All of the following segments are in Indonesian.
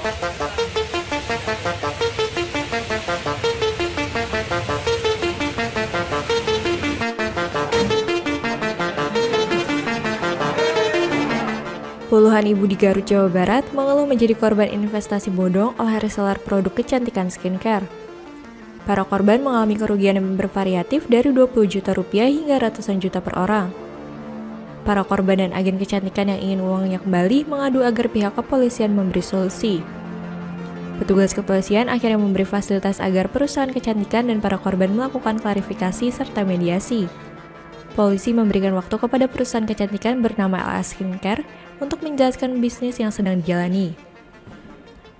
Puluhan ibu di Garut, Jawa Barat mengeluh menjadi korban investasi bodong oleh reseller produk kecantikan skincare. Para korban mengalami kerugian yang bervariatif dari 20 juta rupiah hingga ratusan juta per orang. Para korban dan agen kecantikan yang ingin uangnya kembali mengadu agar pihak kepolisian memberi solusi. Petugas kepolisian akhirnya memberi fasilitas agar perusahaan kecantikan dan para korban melakukan klarifikasi serta mediasi. Polisi memberikan waktu kepada perusahaan kecantikan bernama LS Skincare untuk menjelaskan bisnis yang sedang dijalani.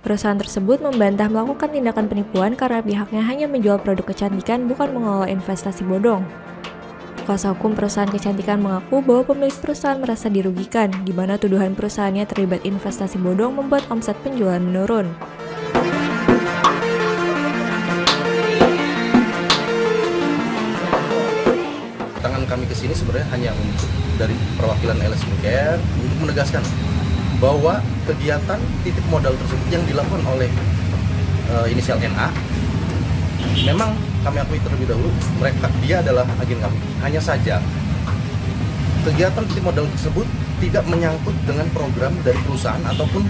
Perusahaan tersebut membantah melakukan tindakan penipuan karena pihaknya hanya menjual produk kecantikan bukan mengelola investasi bodong. Kuasa hukum perusahaan kecantikan mengaku bahwa pemilik perusahaan merasa dirugikan, di mana tuduhan perusahaannya terlibat investasi bodong membuat omset penjualan menurun. Tangan kami ke sini sebenarnya hanya untuk dari perwakilan LS Skincare untuk menegaskan bahwa kegiatan titip modal tersebut yang dilakukan oleh inisial NA memang kami akui terlebih dahulu dia adalah agen kami. Hanya saja kegiatan titip modal tersebut tidak menyangkut dengan program dari perusahaan ataupun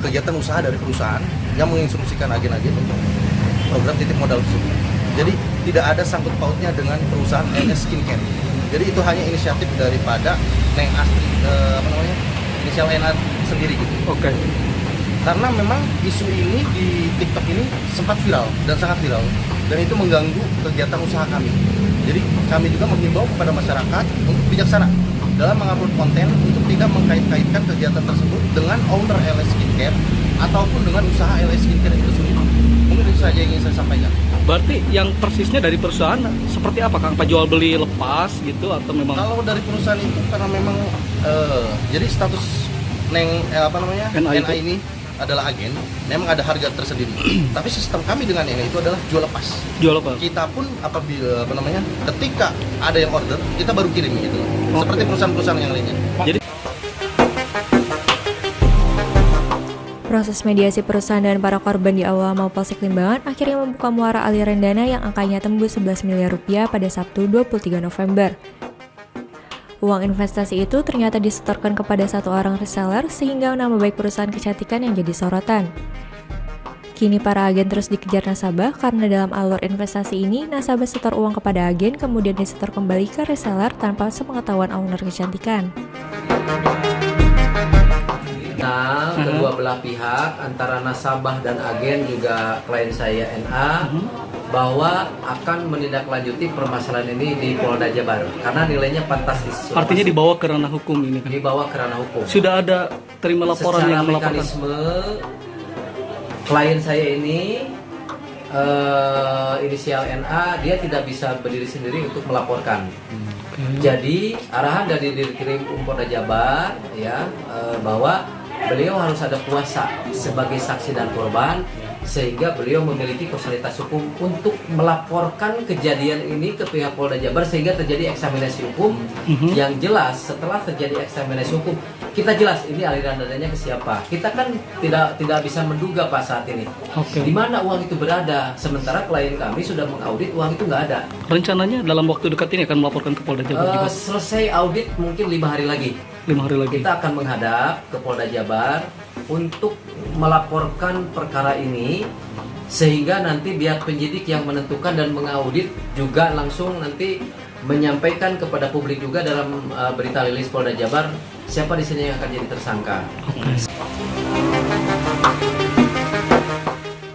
kegiatan usaha dari perusahaan yang menginstruksikan agen-agen untuk program titip modal tersebut. Jadi tidak ada sangkut pautnya dengan perusahaan LS Skincare. Jadi itu hanya inisiatif daripada Neng Astri, inisial NA sendiri gitu. Oke. Karena memang isu ini di TikTok ini sempat viral dan sangat viral dan itu mengganggu kegiatan usaha kami. Jadi kami juga menghimbau kepada masyarakat untuk bijaksana dalam mengupload konten untuk tidak mengkait-kaitkan kegiatan tersebut dengan owner LS Skincare ataupun dengan usaha LS Skincare itu sendiri. Mungkin itu saja yang ingin saya sampaikan. Berarti yang persisnya dari perusahaan seperti apa, Kang? Apa jual beli lepas gitu atau memang? Kalau dari perusahaan itu karena memang jadi status NA ini adalah agen, memang ada harga tersendiri. Tapi sistem kami dengan ini itu adalah jual lepas. Jual lepas. Kita pun apabila ketika ada yang order, kita baru kirim gitu. Okay. Seperti perusahaan-perusahaan yang lainnya. Jadi Proses mediasi perusahaan dan para korban di awal Mapolsek Limbangan akhirnya membuka muara aliran dana yang angkanya tembus 11 miliar rupiah pada Sabtu 23 November. Uang investasi itu ternyata disetorkan kepada satu orang reseller sehingga nama baik perusahaan kecantikan yang jadi sorotan. Kini para agen terus dikejar nasabah karena dalam alur investasi ini nasabah setor uang kepada agen kemudian disetor kembali ke reseller tanpa sepengetahuan owner kecantikan. Kedua belah pihak antara nasabah dan agen juga klien saya NA bahwa akan menindaklanjuti permasalahan ini di Polda Jabar karena nilainya fantastis. artinya dibawa ke ranah hukum ini, kan? Dibawa ke ranah hukum. Sudah ada terima laporan secara yang melaporkan? mekanisme klien saya ini inisial NA dia tidak bisa berdiri sendiri untuk melaporkan. Jadi arahan dari Dirkrim Polda Jabar ya bahwa beliau harus ada kuasa sebagai saksi dan korban sehingga beliau memiliki fasilitas hukum untuk melaporkan kejadian ini ke pihak Polda Jabar sehingga terjadi eksaminasi hukum yang jelas. Setelah terjadi eksaminasi hukum kita jelas ini aliran dananya ke siapa. Kita kan tidak bisa menduga Pak saat ini di mana uang itu berada, sementara klien kami sudah mengaudit uang itu nggak ada. Rencananya dalam waktu dekat ini akan melaporkan ke Polda Jabar juga? Selesai audit mungkin 5 hari lagi. 5 hari lagi. Kita akan menghadap ke Polda Jabar untuk melaporkan perkara ini sehingga nanti biar penyidik yang menentukan dan mengaudit juga langsung nanti menyampaikan kepada publik juga dalam berita rilis Polda Jabar siapa di sini yang akan jadi tersangka.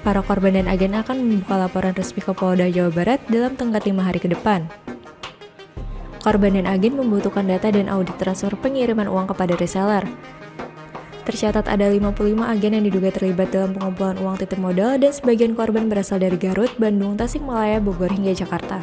Para korban dan agen akan membuka laporan resmi ke Polda Jawa Barat dalam tenggat 5 hari ke depan. Korban dan agen membutuhkan data dan audit transfer pengiriman uang kepada reseller. Tercatat ada 55 agen yang diduga terlibat dalam pengumpulan uang titip modal dan sebagian korban berasal dari Garut, Bandung, Tasikmalaya, Bogor hingga Jakarta.